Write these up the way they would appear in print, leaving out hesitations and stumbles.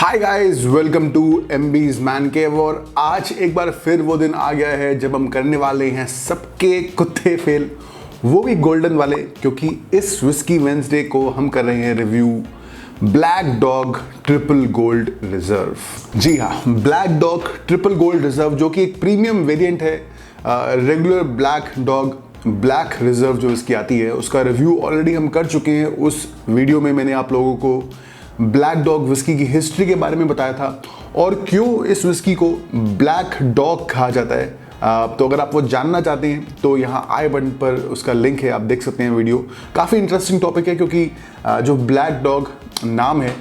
Hi guys, welcome to MB's man cave. और आज एक बार फिर वो दिन आ गया है जब हम करने वाले हैं सबके कुत्ते फेल, वो भी गोल्डन वाले, क्योंकि इस विस्की वेंसडे को हम कर रहे हैं review Black Dog Triple Gold Reserve. जी हाँ, Black Dog Triple Gold Reserve जो कि एक प्रीमियम वेरिएंट है। Regular Black Dog Black Reserve जो इसकी आती है उसका रिव्यू ऑलरेडी हम कर चुके हैं। उस वीडियो में मैंने आप लोगों को ब्लैक डॉग विस्की की हिस्ट्री के बारे में बताया था और क्यों इस विस्की को ब्लैक डॉग कहा जाता है। तो अगर आप वो जानना चाहते हैं तो यहाँ आई बटन पर उसका लिंक है, आप देख सकते हैं वीडियो। काफ़ी इंटरेस्टिंग टॉपिक है क्योंकि जो ब्लैक डॉग नाम है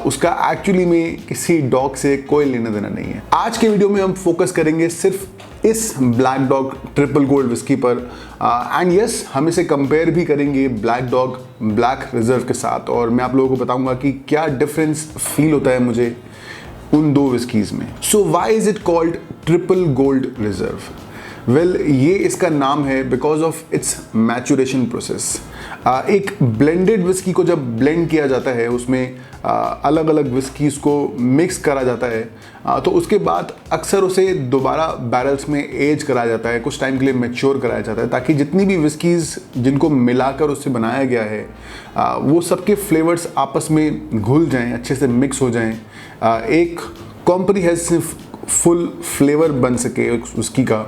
उसका एक्चुअली में किसी डॉग से कोई लेना देना नहीं है। आज के वीडियो में हम फोकस करेंगे सिर्फ इस black Dog Triple gold whisky पर एंड यस, हम इसे कंपेयर भी करेंगे ब्लैक डॉग ब्लैक रिजर्व के साथ और मैं आप लोगों को बताऊंगा कि क्या डिफरेंस फील होता है मुझे उन दो विस्कीज में। So why is it called triple Gold reserve? Well, ये इसका नाम है because of its maturation process. एक ब्लेंडेड विस्की को जब ब्लेंड किया जाता है, उसमें अलग अलग विस्कीज को मिक्स करा जाता है, तो उसके बाद अक्सर उसे दोबारा बैरल्स में एज कराया जाता है, कुछ टाइम के लिए मैच्योर कराया जाता है, ताकि जितनी भी विस्कीज जिनको मिलाकर उससे बनाया गया है वो सबके फ्लेवर्स आपस में घुल जाएं, अच्छे से मिक्स हो जाएं, एक कॉम्प्रिहेंसिव फुल फ्लेवर बन सके उसकी का।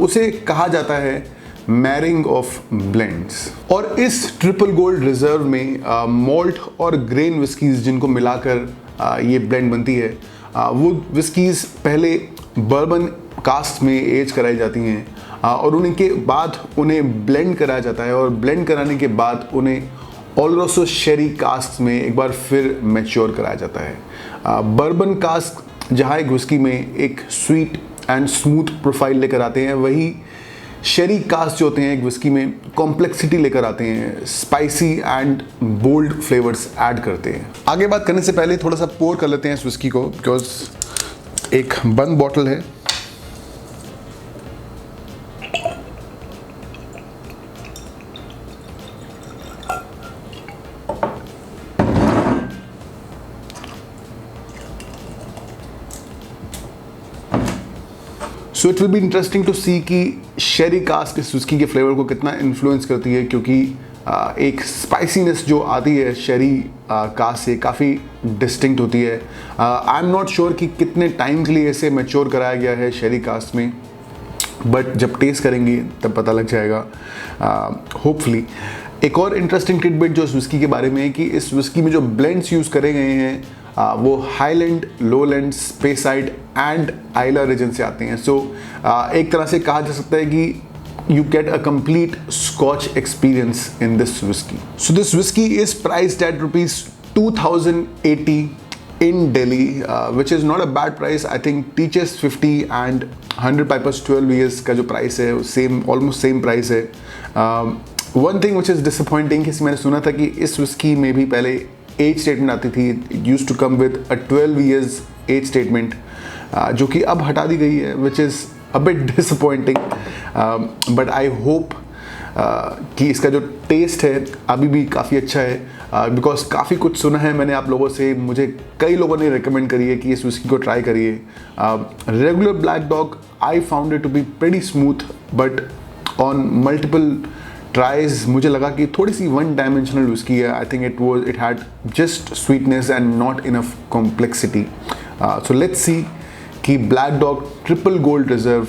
उसे कहा जाता है मैरिंग ऑफ ब्लेंड्स। और इस ट्रिपल गोल्ड रिजर्व में मॉल्ट और ग्रेन विस्कीज जिनको मिलाकर ये ब्लेंड बनती है, वो विस्कीज पहले बर्बन कास्ट में एज कराई जाती हैं और उनके बाद उन्हें ब्लेंड कराया जाता है और ब्लेंड कराने के बाद उन्हें ओलरोसो शेरी कास्ट में एक बार फिर मैच्योर कराया जाता है। बर्बन कास्ट जहाँ एक विस्की में एक स्वीट एंड स्मूथ प्रोफाइल लेकर आते हैं, वही शेरी कास्ट जो होते हैं एक विस्की में कॉम्प्लेक्सिटी लेकर आते हैं, spicy and bold flavours add करते हैं। आगे बात करने से पहले थोड़ा सा पोर कर लेते हैं इस विस्की को, बिकॉज एक बंद बॉटल है। So it will be interesting to see कि शेरी कास्ट इस विस्की के फ्लेवर को कितना इन्फ्लुएंस करती है, क्योंकि एक स्पाइसीनेस जो आती है शेरी कास्ट से काफ़ी डिस्टिंक्ट होती है। आई एम नॉट श्योर कि कितने टाइम के लिए इसे मैच्योर कराया गया है शेरी कास्ट में, बट जब टेस्ट करेंगे तब पता लग जाएगा होपफुली। एक और इंटरेस्टिंग टिडबिट जो इस विस्की के बारे में है कि इस विस्की में जो ब्लेंड्स यूज़ करे गए हैं वो Highland, Lowland, Speyside and Islay region से आते हैं। सो एक तरह से कहा जा सकता है कि you get a complete Scotch experience in this whisky. So this whisky is priced at ₹2080 in Delhi, which is not a bad price. I think Teachers 50 and 100 Pipers 12 years का जो प्राइस है सेम, ऑलमोस्ट सेम प्राइस है। One thing which is disappointing, मैंने सुना था कि इस whisky में भी पहले एज स्टेटमेंट आती थी, it used to come with a 12 years age statement, जो कि अब हटा दी गई है, which is a bit disappointing. But I hope कि इसका जो टेस्ट है अभी भी काफ़ी अच्छा है, बिकॉज काफ़ी कुछ सुना है मैंने आप लोगों से, मुझे कई लोगों ने रिकमेंड करी है कि इस विस्की को ट्राई करिए। Regular Black Dog I found it to be pretty smooth, but on multiple tries मुझे लगा कि थोड़ी सी वन डायमेंशनल विस्की है। I think it had just sweetness and not enough complexity. So let's see कि Black Dog Triple Gold Reserve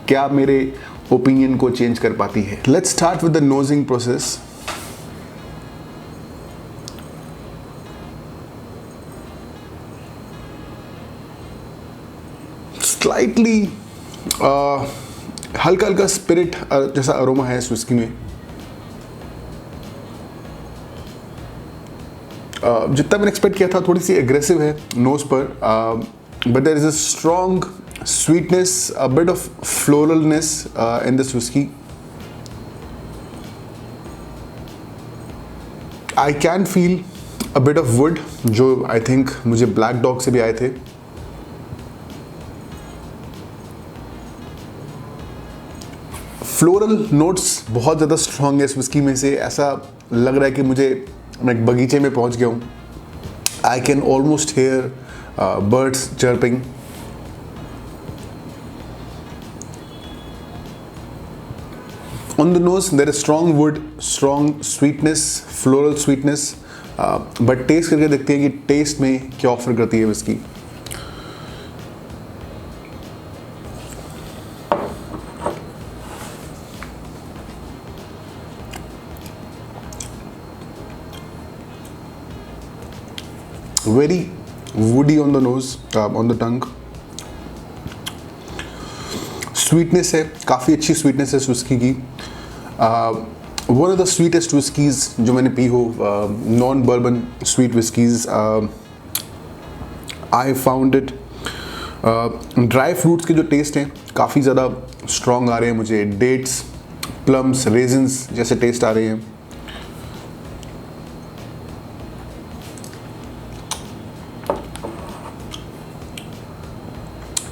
क्या मेरे opinion को चेंज कर पाती है। Let's start with the nosing process. Slightly हल्का हल्का स्पिरिट जैसा अरोमा है इस विस्की में। जितना मैंने एक्सपेक्ट किया था, थोड़ी सी एग्रेसिव है नोज पर, but there is a strong sweetness, a bit of floralness in this whiskey. I can feel a bit of wood, जो I think मुझे ब्लैक डॉग से भी आए थे। फ्लोरल नोट्स बहुत ज़्यादा स्ट्रॉन्ग है इस विस्की में से, ऐसा लग रहा है कि मैं एक बगीचे में पहुंच गया हूँ। I can almost hear birds chirping. On the nose, there is strong wood, strong sweetness, floral sweetness. But taste करके देखते हैं कि टेस्ट में क्या ऑफर करती है whisky. Very woody on the nose, on the tongue. Sweetness है, काफ़ी अच्छी स्वीटनेस है इस विस्की की. One of the sweetest whiskies जो मैंने पी हो, non bourbon sweet whiskies. I found it. Dry fruits के जो टेस्ट हैं काफ़ी ज़्यादा स्ट्रॉन्ग आ रहे हैं मुझे. डेट्स, प्लम्स, रेजिन्स जैसे टेस्ट आ रहे हैं.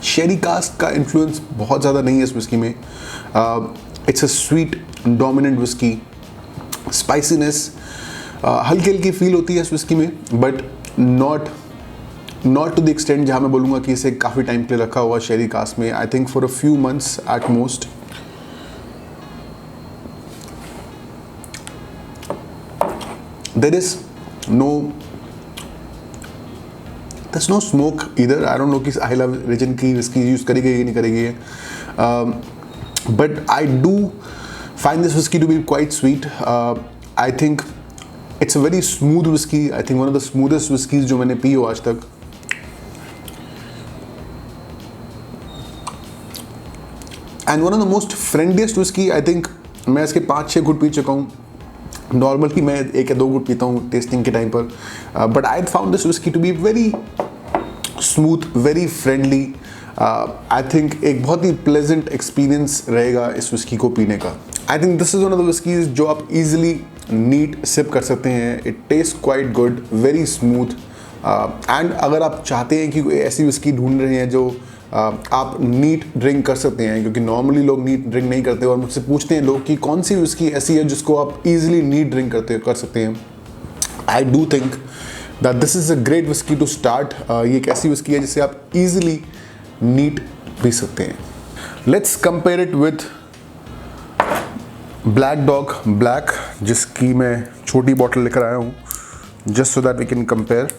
शेरी कास्ट का इन्फ्लुएंस बहुत ज़्यादा नहीं है इस विस्की में. It's a sweet dominant whisky. Spiciness हल्की हल्की फील होती है इस विस्की में, but not to the extent जहाँ मैं बोलूँगा कि इसे काफ़ी टाइम के लिए रखा हुआ शेरी कास्ट में. I think for a few months at most. There is there's no smoke either. I don't know कि Islay region की विस्की यूज़ करी गई है नहीं करी गई है. But I do find this whiskey to be quite sweet. I think it's a very smooth whiskey. I think one of the smoothest whiskeys जो मैंने पी हो आज तक. And one of the most friendliest whiskey. I think मैं इसके 5-6 घुट P चुका हूँ. नॉर्मली मैं 1 या 2 घुट पीता हूँ टेस्टिंग के टाइम पर. But I found this whisky to be very smooth, very friendly. I think एक बहुत ही प्लेजेंट एक्सपीरियंस रहेगा इस विस्की को पीने का. I think this is one of the whiskeys जो आप इजीली नीट सिप कर सकते हैं. It taste quite good, very smooth. And अगर आप चाहते हैं कि कोई ऐसी विस्की ढूंढ रहे हैं जो आप नीट ड्रिंक कर सकते हैं, क्योंकि नॉर्मली लोग नीट ड्रिंक नहीं करते और मुझसे पूछते हैं लोग कि कौन सी विस्की ऐसी है जिसको आप इजीली नीट ड्रिंक कर सकते हैं. I do think that this is a great whisky to start. ये एक ऐसी विस्की है जिसे आप इजीली नीट पी सकते हैं. Let's compare it with Black Dog Black, जिसकी मैं छोटी बॉटल लेकर आया हूँ just so that we can compare.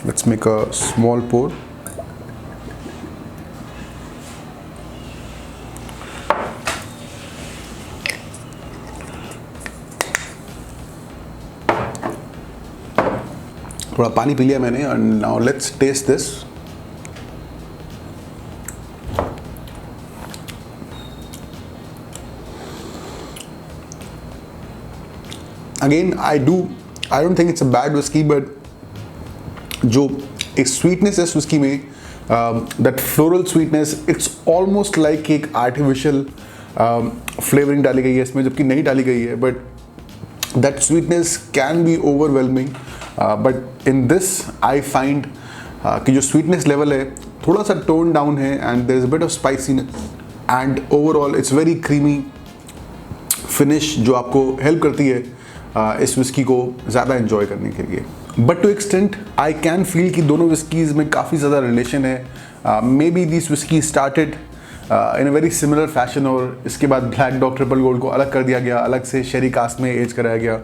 Let's make a small pour. थोड़ा पानी पी लिया मैंने. and now let's taste this. Again, I don't think it's a bad whiskey, but जो एक स्वीटनेस है विस्की में, that floral sweetness, it's almost like एक artificial flavouring डाली गई है इसमें, जबकि नहीं डाली गई है. But that sweetness can be overwhelming. But in this I find कि जो स्वीटनेस लेवल है थोड़ा सा टोन डाउन है, and there is a bit of spiciness, and overall it's very creamy finish जो आपको हेल्प करती है इस विस्की को ज़्यादा एंजॉय करने के लिए. But to extent I can feel कि दोनों विस्कीज़ में काफ़ी ज़्यादा रिलेशन है. Maybe this whisky started in a very similar fashion, और इसके बाद ब्लैक डॉग ट्रिपल गोल्ड को अलग कर दिया गया, अलग से शेरी कास्ट में एज कराया गया.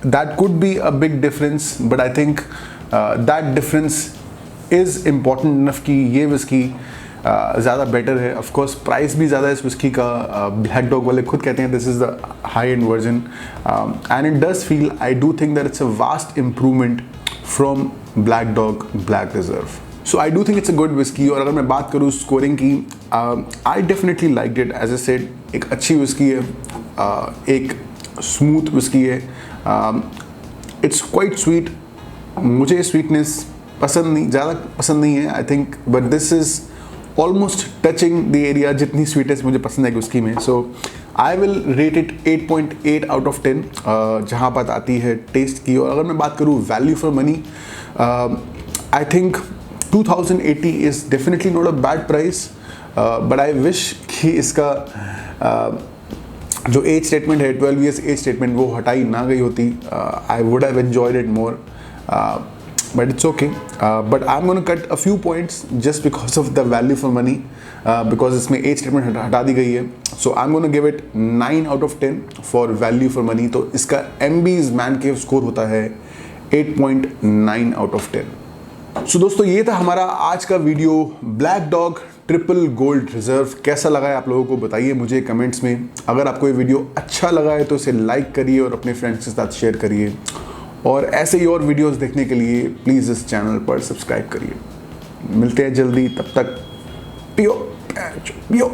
That could be a big difference, but I think that difference is important enough कि ये विस्की ज़्यादा बेटर है. ऑफ कोर्स प्राइस भी ज़्यादा है इस विस्की का. ब्लैक डॉग वाले खुद कहते हैं this is the high end version, and it does feel, I do think that it's a vast improvement from Black Dog Black Reserve. So I do think it's a good whisky. और अगर मैं बात करूँ scoring की, I definitely like it. As I said, एक अच्छी whisky है, एक स्मूथ विस्की है. It's quite sweet. मुझे स्वीटनेस ज़्यादा पसंद नहीं है I think, but this is almost touching the area जितनी स्वीटनेस मुझे पसंद है उसकी में. So I will rate it 8.8 out of 10 जहाँ बात आती है टेस्ट की. और अगर मैं बात करूँ value for money, I think 2080 is definitely not a bad price, but I wish कि इसका जो एज स्टेटमेंट है 12 ईयर्स एज स्टेटमेंट वो हटाई ना गई होती, I would have enjoyed it more, but it's okay. But I'm going to cut a few points just because of the value for money, because इसमें एज स्टेटमेंट हटा दी गई है. So I'm going to give it 9 out of 10 for value for money. तो इसका MB's Man Cave score होता है 8.9 out of 10. So दोस्तों ये था हमारा आज का video, black Dog Triple Gold reserve. कैसा लगा है आप लोगों को बताइए मुझे कमेंट्स में. अगर आपको ये वीडियो अच्छा लगा है तो इसे लाइक करिए और अपने फ्रेंड्स के साथ शेयर करिए, और ऐसे ही और वीडियोस देखने के लिए प्लीज़ इस चैनल पर सब्सक्राइब करिए. मिलते हैं जल्दी, तब तक पियो पियो.